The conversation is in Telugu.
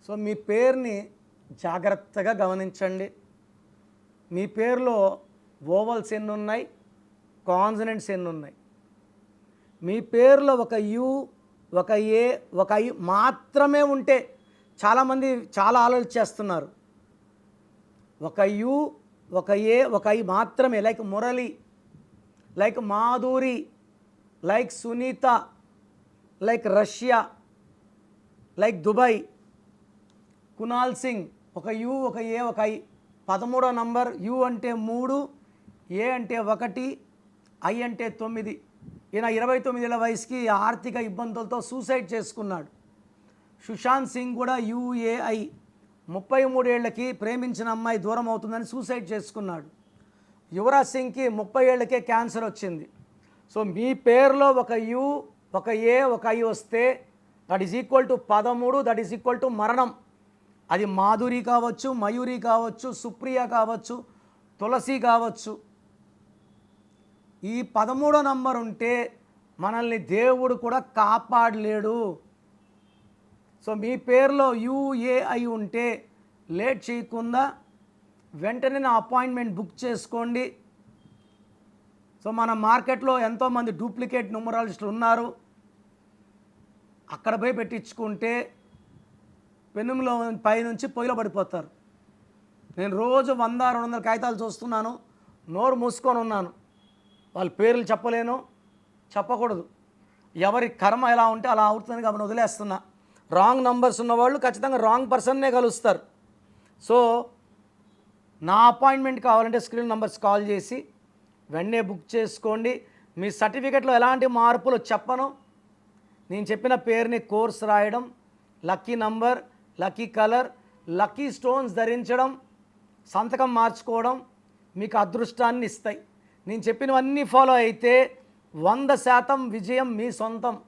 సో మీ పేరుని జాగ్రత్తగా గమనించండి. మీ పేరులో వోవల్స్ ఎన్ని ఉన్నాయి, కాన్సనెంట్స్ ఎన్ని ఉన్నాయి. మీ పేరులో ఒక యు, ఒక ఏ, ఒక ఐ మాత్రమే ఉంటే చాలామంది చాలా ఆలోచిస్తున్నారు. ఒక యు, ఒక ఏ, ఒక ఐ మాత్రమే, like Murali, like Madhuri, like Sunita, like Russia, like Dubai, Kunal Singh. ఒక యు, ఒక ఏ, ఒక ఐ. 13వ నంబర్. యు అంటే 3, ఏ అంటే 1, ఐ అంటే 9. ఈయన 29 ఏళ్ల వయసుకి ఆర్థిక ఇబ్బందులతో సూసైడ్ చేసుకున్నాడు. సుశాంత్ సింగ్ కూడా యుఏఐ 33 ఏళ్లకి ప్రేమించిన అమ్మాయి దూరం అవుతుందని సూసైడ్ చేసుకున్నాడు. యువరాజ్ సింగ్కి 30 ఏళ్లకే క్యాన్సర్ వచ్చింది. సో మీ పేరులో ఒక యు, ఒక ఏ, ఒక ఐ వస్తే that is equal to 13, that is equal to మరణం. అది మాధురి కావచ్చు, మయూరి కావచ్చు, సుప్రియ కావచ్చు, తులసి కావచ్చు. ఈ 13వ నంబర్ ఉంటే మనల్ని దేవుడు కూడా కాపాడలేడు. సో మీ పేరులో యుఏఐ ఉంటే లేట్ చేయకుండా వెంటనే నా అపాయింట్మెంట్ బుక్ చేసుకోండి. సో మన మార్కెట్లో ఎంతోమంది డూప్లికేట్ న్యూమరాలజిస్టులు ఉన్నారు. అక్కడ పోయి పెట్టించుకుంటే పెనుములో పైనుంచి పొయ్యిలో పడిపోతారు. నేను రోజు 100-200 కాగితాలు చూస్తున్నాను, నోరు మూసుకొని ఉన్నాను. వాళ్ళ పేర్లు చెప్పలేను, చెప్పకూడదు. ఎవరి కర్మ ఎలా ఉంటే అలా అవుతుందని కాబట్టి వదిలేస్తున్నా. రాంగ్ నంబర్స్ ఉన్నవాళ్ళు ఖచ్చితంగా రాంగ్ పర్సన్నే కలుస్తారు. సో నా అపాయింట్మెంట్ కావాలంటే స్క్రీన్ నంబర్స్ కాల్ చేసి వెంటనే బుక్ చేసుకోండి. మీ సర్టిఫికెట్లో ఎలాంటి మార్పులు చెప్పను. నేను చెప్పిన పేరుని కోర్స్ రాయడం, lucky number, lucky colour, lucky stones ధరించడం, సంతకం మార్చుకోవడం మీకు అదృష్టాన్ని ఇస్తాయి. నేను చెప్పినవన్నీ ఫాలో అయితే 100% విజయం మీ సొంతం.